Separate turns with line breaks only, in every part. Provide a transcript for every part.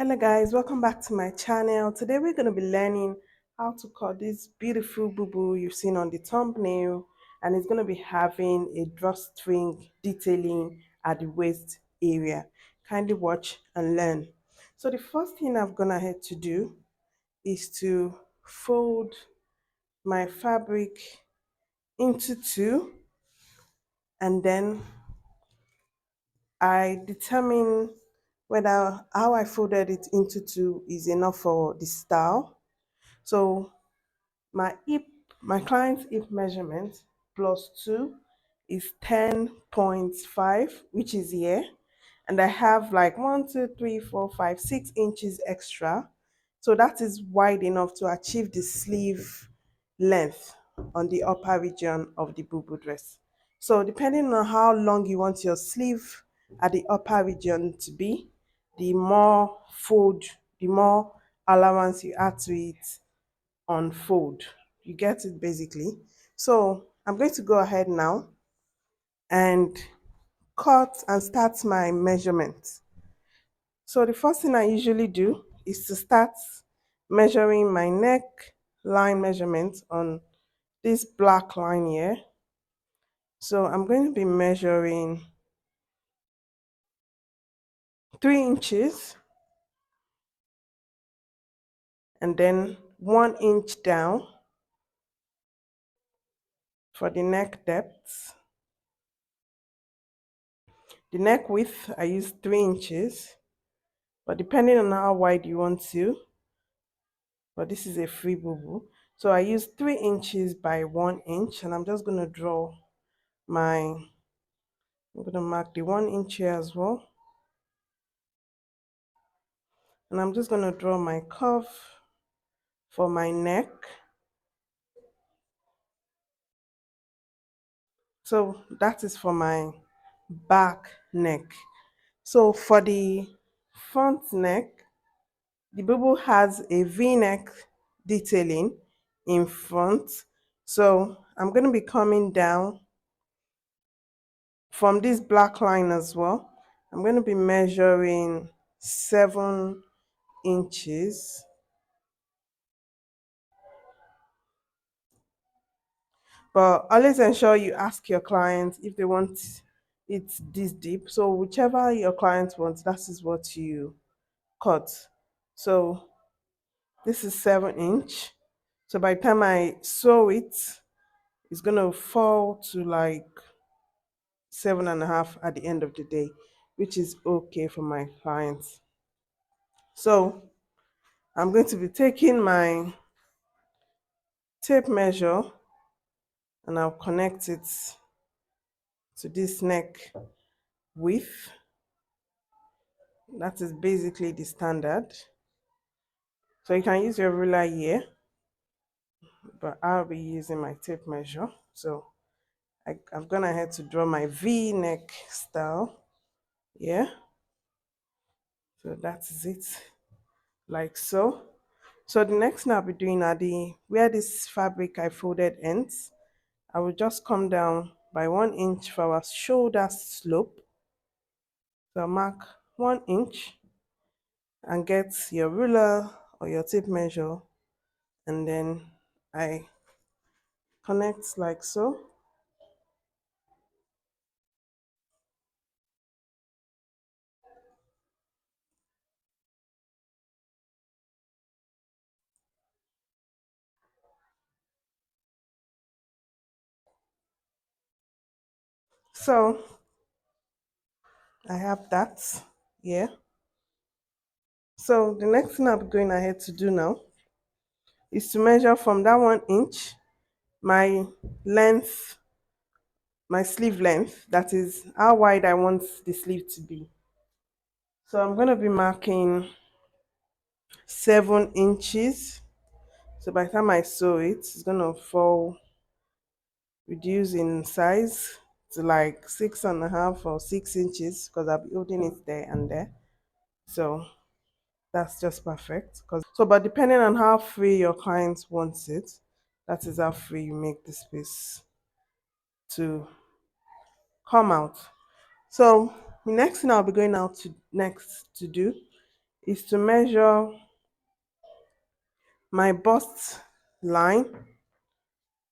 Hello guys, welcome back to my channel. Today we're going to be learning how to cut this beautiful boo you've seen on the thumbnail, and it's going to be having a drawstring detailing at the waist area. Kindly watch and learn. So the first thing I've gone ahead to do is to fold my fabric into two, and then I determine whether how I folded it into two is enough for the style. So my hip, my client's hip measurement plus 2 is 10.5, which is here. And I have like 1, 2, 3, 4, 5, 6 inches extra. So that is wide enough to achieve the sleeve length on the upper region of the boo dress. So depending on how long you want your sleeve at the upper region to be, the more fold, the more allowance you add to it on fold. You get it basically. So I'm going to go ahead now and cut and start my measurement. So the first thing I usually do is to start measuring my neck line measurement on this black line here. So I'm going to be measuring 3 inches and then 1 inch down for the neck depth. The neck width I use 3 inches, but depending on how wide you want to, but this is a free boo. So I use 3 inches by 1 inch, and I'm just going to draw my, I'm going to mark the 1 inch here as well. And I'm just going to draw my curve for my neck. So that is for my back neck. So for the front neck, the boo has a V-neck detailing in front. So I'm going to be coming down from this black line as well. I'm going to be measuring 7 inches. But always ensure you ask your client if they want it this deep. So whichever your client wants, that is what you cut. So this is 7 inch. So by the time I sew it, it's gonna fall to like 7.5 at the end of the day, which is okay for my clients. So I'm going to be taking my tape measure and I'll connect it to this neck width. That is basically the standard. So you can use your ruler here, but I'll be using my tape measure. So I've gone ahead to draw my V neck style. Yeah. So that is it, like so. So the next thing I'll be doing are the where this fabric I folded ends. I will just come down by 1 inch for our shoulder slope. So mark 1 inch and get your ruler or your tape measure, and then I connect like so. So I have that here. So the next thing I'm going ahead to do now is to measure from that 1 inch my length, my sleeve length, that is how wide I want the sleeve to be. So I'm going to be marking 7 inches. So by the time I sew it, it's going to fall, reduce in size to like 6.5 or 6 inches because I'll be holding it there and there. So that's just perfect. So but depending on how free your client wants it, that is how free you make the space to come out. So the next thing I'll be going out to next to do is to measure my bust line.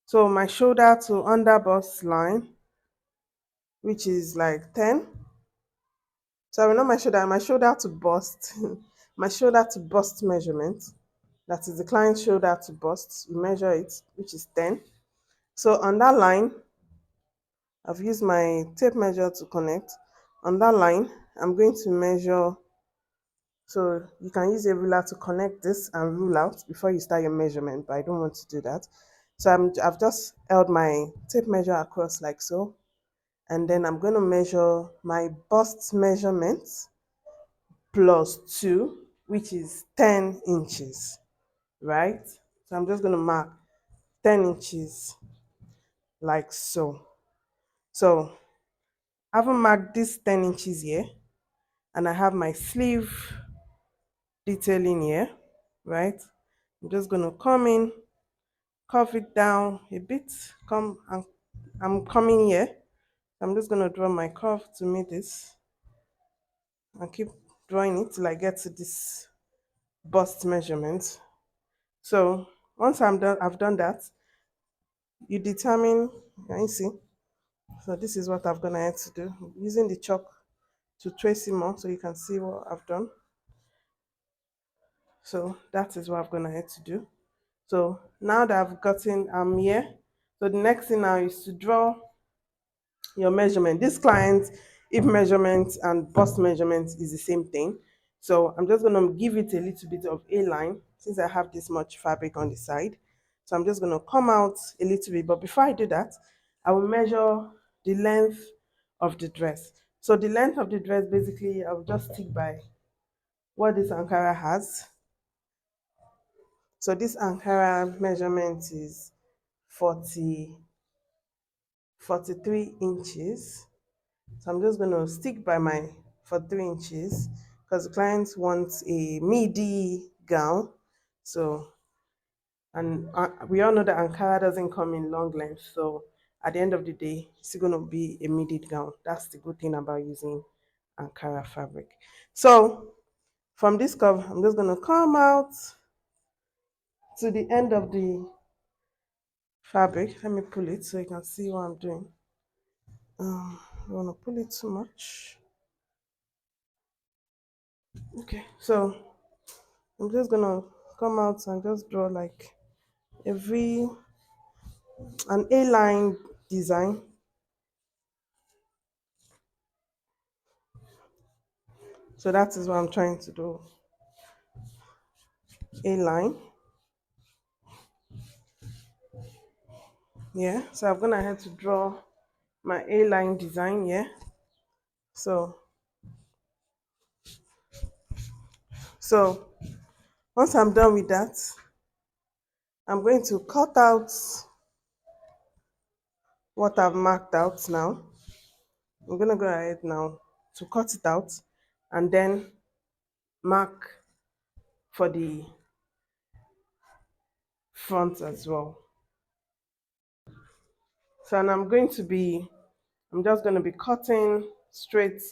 So my shoulder to under bust line, which is like 10. Sorry, not my shoulder to bust. My shoulder to bust measurement. That is the client's shoulder to bust. You measure it, which is 10. So on that line, I've used my tape measure to connect. On that line, I'm going to measure. So you can use a ruler to connect this and rule out before you start your measurement, but I don't want to do that. So I've just held my tape measure across like so. And then I'm going to measure my bust measurement plus 2, which is 10 inches, right? So I'm just going to mark 10 inches like so. So I haven't marked this 10 inches here, and I have my sleeve detailing here, right? I'm just going to come in, curve it down a bit, come and I'm coming here. I'm just going to draw my curve to meet this and keep drawing it till I get to this bust measurement. So once I've done that, you determine, can you see? So this is what I've gone ahead to do. I'm using the chalk to trace it more so you can see what I've done. So that is what I've gone ahead to do. So now that I've gotten here, so the next thing now is to draw your measurement. This client, if measurement and bust measurement is the same thing. So I'm just going to give it a little bit of a line since I have this much fabric on the side. So I'm just going to come out a little bit. But before I do that, I will measure the length of the dress. So the length of the dress, basically, I will just stick by what this Ankara has. So this Ankara measurement is 43 inches. So I'm just going to stick by my 43 inches because the client wants a midi gown. So, and we all know that Ankara doesn't come in long length. So at the end of the day, it's still going to be a midi gown. That's the good thing about using Ankara fabric. So from this curve, I'm just going to come out to the end of the fabric. Let me pull it so you can see what I'm doing. I don't want to pull it too much. Okay, so I'm just gonna come out and just draw like every an A-line design. So that is what I'm trying to do. A-line. Yeah. So I'm gonna have to draw my A-line design, yeah. So so once I'm done with that, I'm going to cut out what I've marked out now. I'm gonna go ahead now to cut it out and then mark for the front as well. So and I'm just going to be cutting straight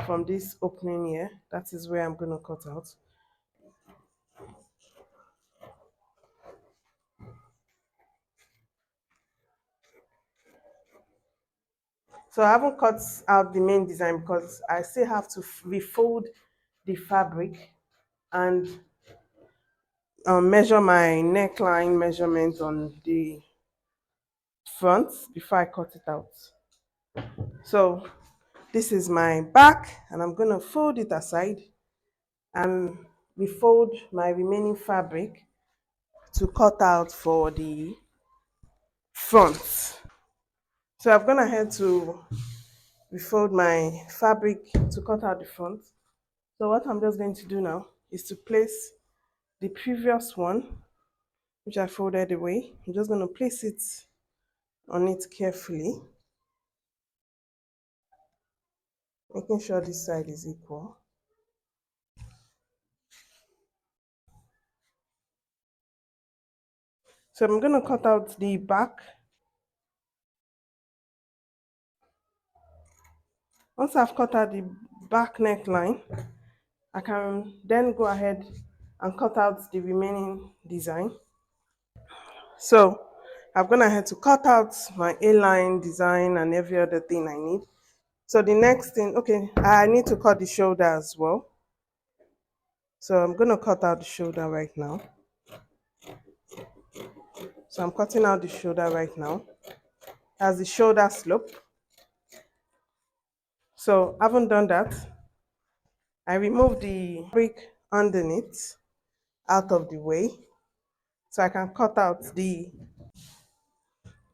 from this opening here. That is where I'm going to cut out. So I haven't cut out the main design because I still have to refold the fabric and measure my neckline measurement on the front before I cut it out. So this is my back and I'm going to fold it aside and refold my remaining fabric to cut out for the front. So I've gone ahead to refold my fabric to cut out the front. So what I'm just going to do now is to place the previous one, which I folded away. I'm just going to place it on it carefully, making sure this side is equal. So I'm going to cut out the back. Once I've cut out the back neckline, I can then go ahead and cut out the remaining design. So I've gone ahead to cut out my A-line design and every other thing I need. So the next thing, okay, I need to cut the shoulder as well. So I'm going to cut out the shoulder right now. So I'm cutting out the shoulder right now. That's the shoulder slope. So I haven't done that. I removed the fabric underneath out of the way so I can cut out the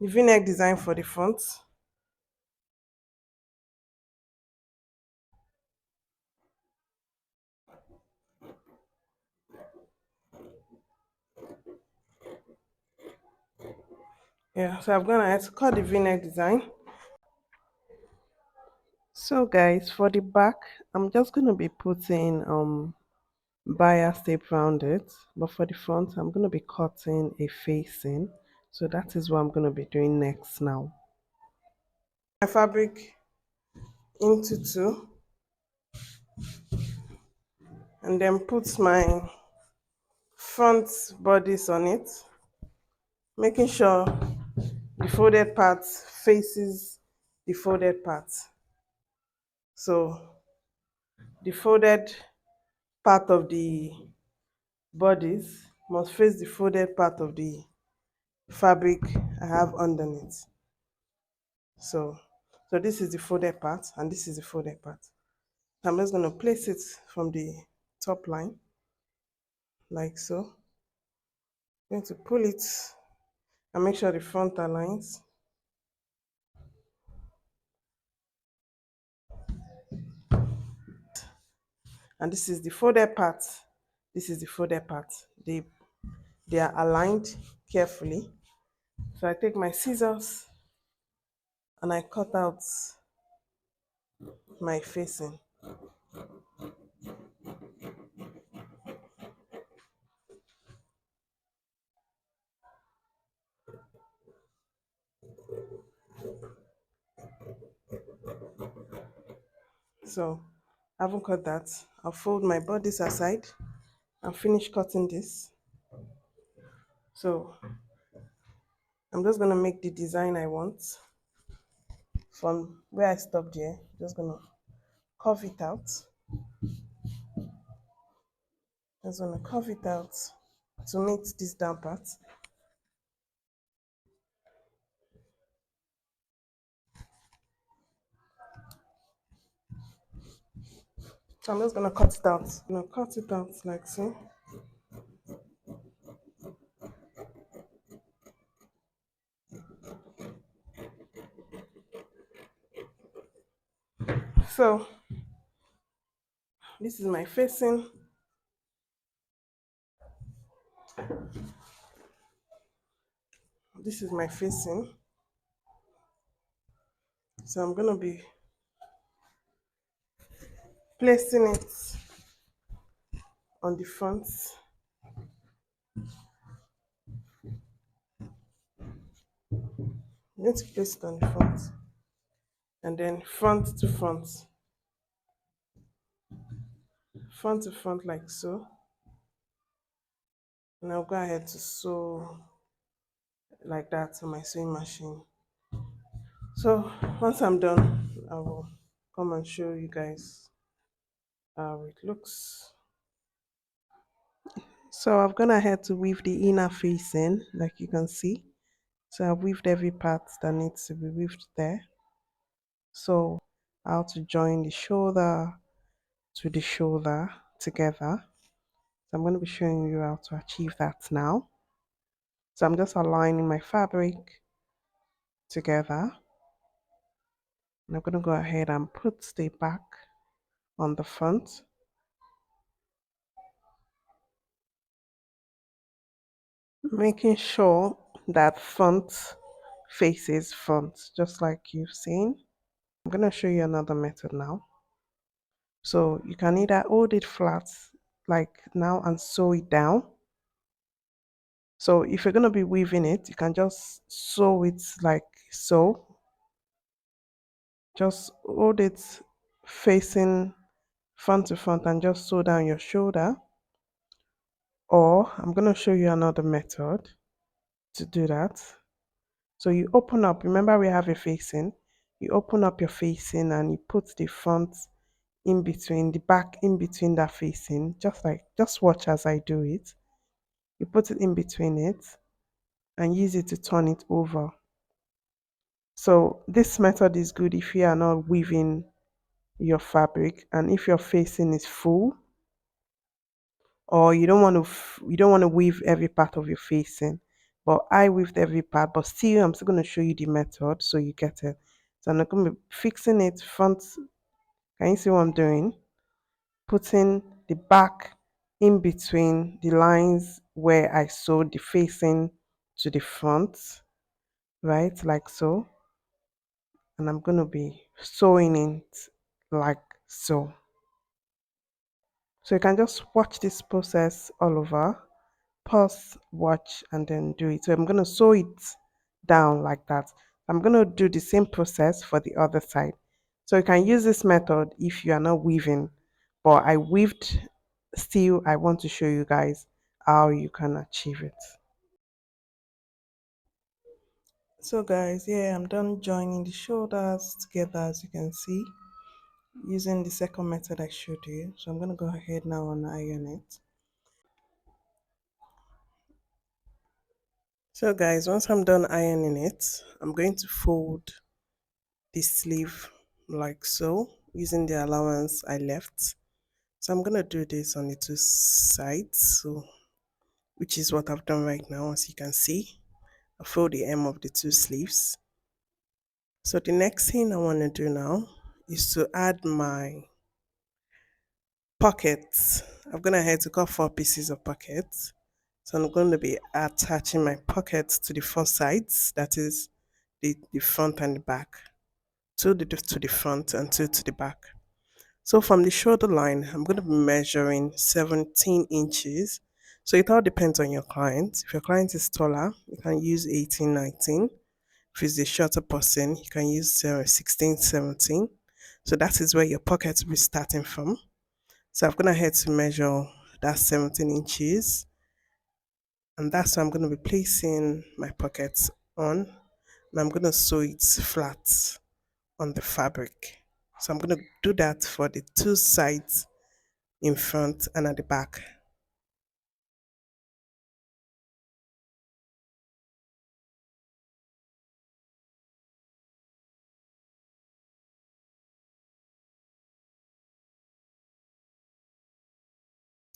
V-neck design for the front. Yeah, so I'm gonna have to cut the V-neck design. So guys, for the back, I'm just gonna be putting bias tape around it, but for the front, I'm gonna be cutting a facing. So that is what I'm gonna be doing next now. My fabric into two, and then put my front bodice on it, making sure the folded part faces the folded part. So the folded part of the bodice must face the folded part of the fabric I have underneath. So this is the folded part and this is the folded part. I'm just going to place it from the top line like so. I'm going to pull it and make sure the front aligns. And this is the folded part. This is the folded part. They are aligned carefully. So I take my scissors and I cut out my facing. So I haven't cut that. I'll fold my bodice aside and finish cutting this. So I'm just gonna make the design I want from where I stopped here. Just gonna curve it out. Just gonna curve it out to meet this down part. So I'm just gonna cut it out. I'm gonna cut it out like so. So this is my facing. This is my facing. So I'm gonna be placing it on the front. I'm going to place it on the front and then front to front like so, and I'll go ahead to sew like that on my sewing machine. So once I'm done, I will come and show you guys how it looks. So I've gone ahead to weave the inner facing like you can see. So I've weaved every part that needs to be weaved there. So how to join the shoulder to the shoulder together. So I'm going to be showing you how to achieve that now. So I'm just aligning my fabric together. And I'm going to go ahead and put the back on the front. Making sure that front faces front, just like you've seen. I'm going to show you another method now. So you can either hold it flat like now and sew it down. So if you're going to be weaving it, you can just sew it like so. Just hold it facing front to front and just sew down your shoulder. Or I'm going to show you another method to do that. So you open up, remember we have a facing, you open up your facing and you put the front in between, the back in between that facing, just watch as I do it. You put it in between it and use it to turn it over. So this method is good if you are not weaving your fabric and if your facing is full, or you don't want to weave every part of your facing. But I weaved every part, but still I'm still going to show you the method so you get it. So I'm not going to be fixing it front. Can you see what I'm doing? Putting the back in between the lines where I sewed the facing to the front, right, like so. And I'm going to be sewing it like so. So you can just watch this process all over, pause, watch, and then do it. So I'm going to sew it down like that. I'm going to do the same process for the other side. So you can use this method if you are not weaving, but I weaved. Still, I want to show you guys how you can achieve it. So guys, yeah, I'm done joining the shoulders together, as you can see, using the second method I showed you. So I'm going to go ahead now and iron it. So guys, once I'm done ironing it, I'm going to fold the sleeve like so, using the allowance I left. So I'm going to do this on the two sides, so which is what I've done right now. As you can see, I fold the hem of the two sleeves. So the next thing I want to do now is to add my pockets. I'm going to head to cut 4 pieces of pockets. So I'm going to be attaching my pockets to the four sides, that is the front and the back. Two to the front and two to the back. So from the shoulder line, I'm going to be measuring 17 inches. So it all depends on your client. If your client is taller, you can use 18, 19. If it's a shorter person, you can use 16, 17. So that is where your pocket will be starting from. So I'm going to head to measure that 17 inches. And that's where I'm going to be placing my pockets on. And I'm going to sew it flat on the fabric. So I'm going to do that for the two sides in front and at the back.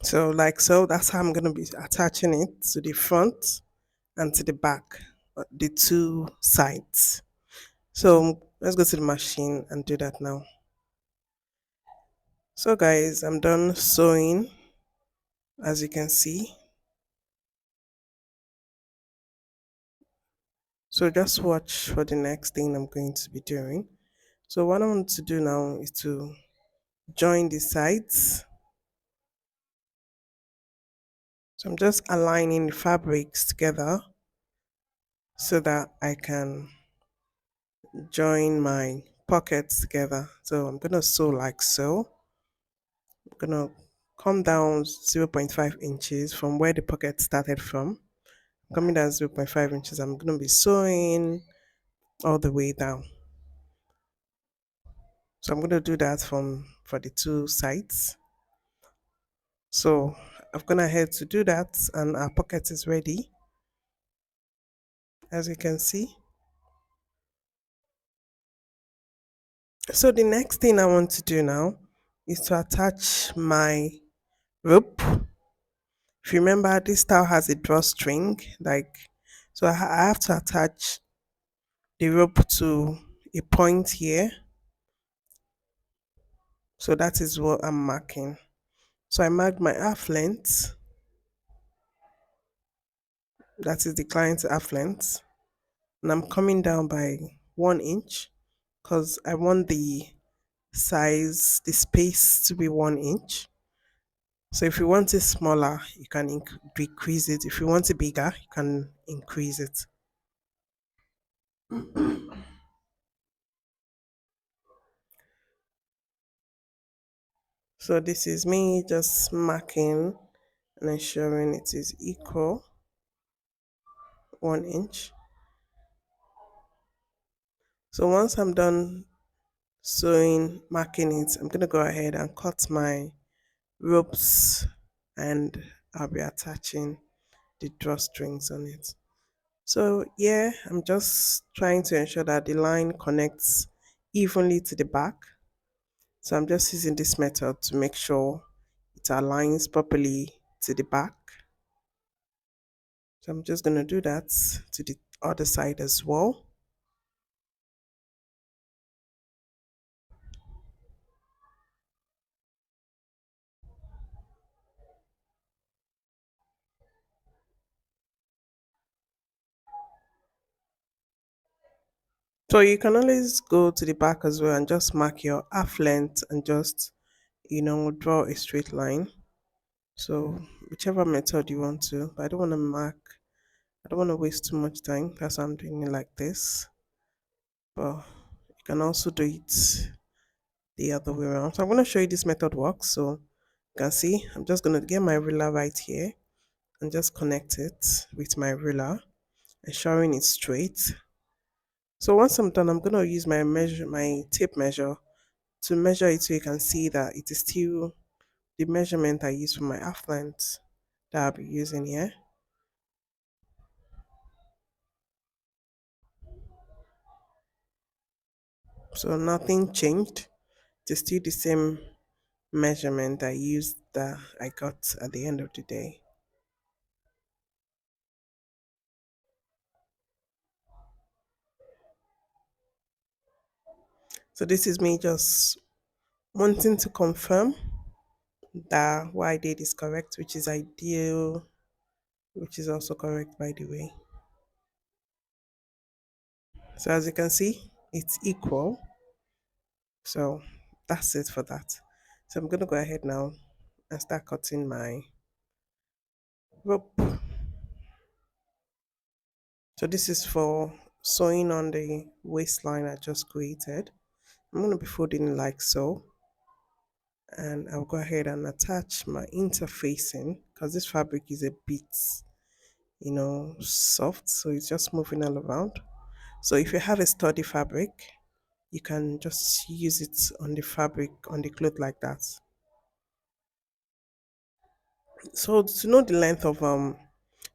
So like so, that's how I'm going to be attaching it to the front and to the back, the two sides. So let's go to the machine and do that now. So guys, I'm done sewing, as you can see. So just watch for the next thing I'm going to be doing. So what I want to do now is to join the sides. So I'm just aligning the fabrics together so that I can join my pockets together. So I'm gonna sew like so. I'm gonna come down 0.5 inches from where the pocket started from. Coming down 0.5 inches, I'm gonna be sewing all the way down. So I'm gonna do that for the two sides. So I've gone ahead to do that and our pocket is ready, as you can see. So the next thing I want to do now is to attach my rope. If you remember, this style has a drawstring, so I have to attach the rope to a point here. So that is what I'm marking. So I marked my half length. That is the client's half length. And I'm coming down by 1 inch because I want the space to be 1 inch. So if you want it smaller, you can decrease it. If you want it bigger, you can increase it. So this is me just marking and ensuring it is equal 1 inch. So once I'm done sewing, marking it, I'm gonna go ahead and cut my ropes and I'll be attaching the drawstrings on it. So yeah, I'm just trying to ensure that the line connects evenly to the back. So I'm just using this method to make sure it aligns properly to the back. So I'm just going to do that to the other side as well. So you can always go to the back as well and just mark your half length and just, draw a straight line. So whichever method you want to, but I don't want to mark, I don't want to waste too much time. That's why I'm doing it like this. But you can also do it the other way around. So I'm going to show you this method works. So you can see, I'm just going to get my ruler right here and just connect it with my ruler, ensuring it's straight. So once I'm done, I'm going to use my tape measure to measure it so you can see that it is still the measurement I use for my half length that I'll be using here. So nothing changed. It's still the same measurement I used that I got at the end of the day. So this is me just wanting to confirm that what I did is correct, which is ideal, which is also correct by the way. So as you can see, it's equal. So that's it for that. So I'm going to go ahead now and start cutting my rope. So this is for sewing on the waistline I just created. I'm going to be folding it like so. And I'll go ahead and attach my interfacing because this fabric is a bit, soft. So it's just moving all around. So if you have a sturdy fabric, you can just use it on the fabric, on the cloth like that. So to know the length of rope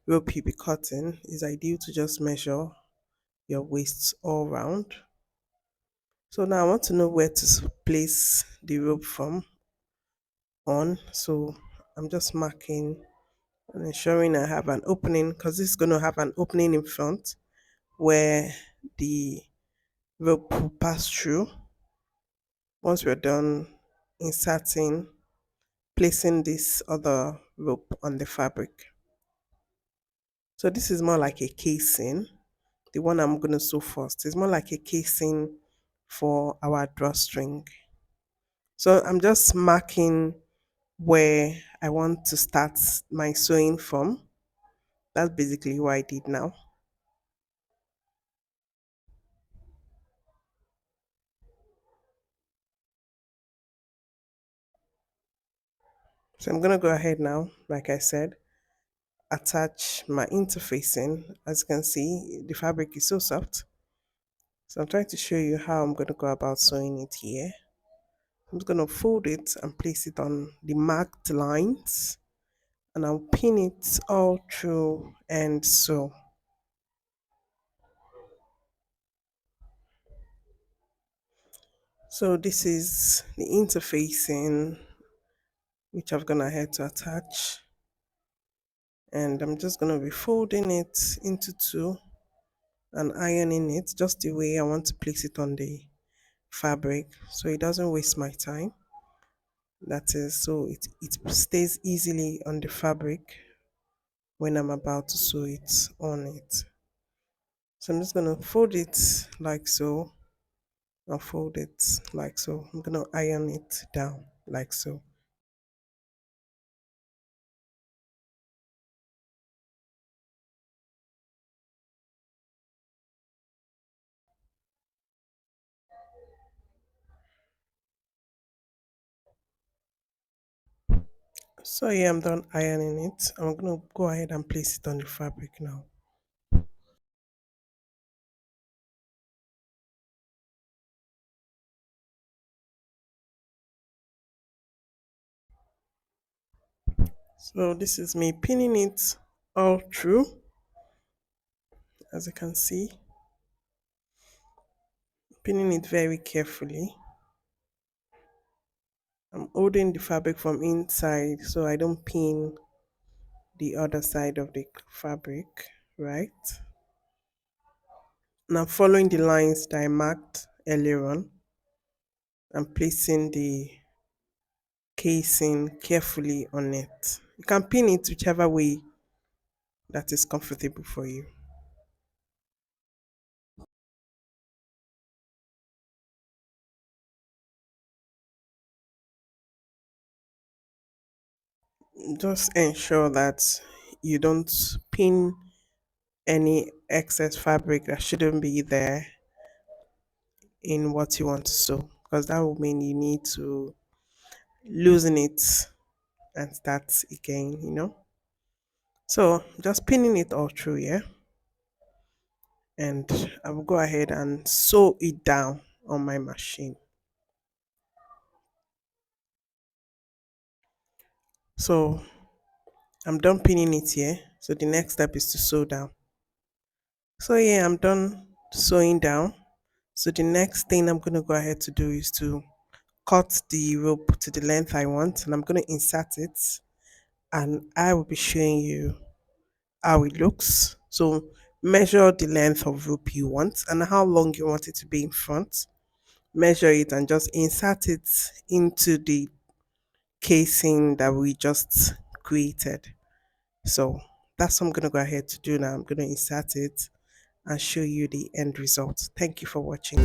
you'll be cutting is ideal to just measure your waist all round. So now I want to know where to place the rope from on. So I'm just marking and ensuring I have an opening because this is going to have an opening in front where the rope will pass through. Once we're done inserting, placing this other rope on the fabric. So this is more like a casing. The one I'm going to sew first is more like a casing for our drawstring. So I'm just marking where I want to start my sewing from. That's basically what I did now. So I'm going to go ahead now, like I said, attach my interfacing. As you can see, the fabric is so soft. So I'm trying to show you how I'm going to go about sewing it here. I'm just going to fold it and place it on the marked lines and I'll pin it all through and sew. So this is the interfacing which I've gone ahead to attach and I'm just going to be folding it into two and ironing it just the way I want to place it on the fabric so it doesn't waste my time. That is, so it stays easily on the fabric when I'm about to sew it on it. So I'm just gonna fold it like so. I'll fold it like so. I'm gonna iron it down like so. So yeah, I'm done ironing it. I'm gonna go ahead and place it on the fabric now. So this is me pinning it all through, as you can see, pinning it very carefully. I'm holding the fabric from inside so I don't pin the other side of the fabric, right? And I'm following the lines that I marked earlier on. I'm placing the casing carefully on it. You can pin it whichever way that is comfortable for you. Just ensure that you don't pin any excess fabric that shouldn't be there in what you want to sew, because that will mean you need to loosen it and start again. So just pinning it all through, yeah, and I will go ahead and sew it down on my machine. So I'm done pinning it here. So the next step is to sew down. So yeah, I'm done sewing down. So the next thing I'm gonna go ahead to do is to cut the rope to the length I want, and I'm gonna insert it, and I will be showing you how it looks. So measure the length of rope you want and how long you want it to be in front. Measure it and just insert it into the casing that we just created. So that's what I'm gonna go ahead to do now. I'm gonna insert it and show you the end result. Thank you for watching.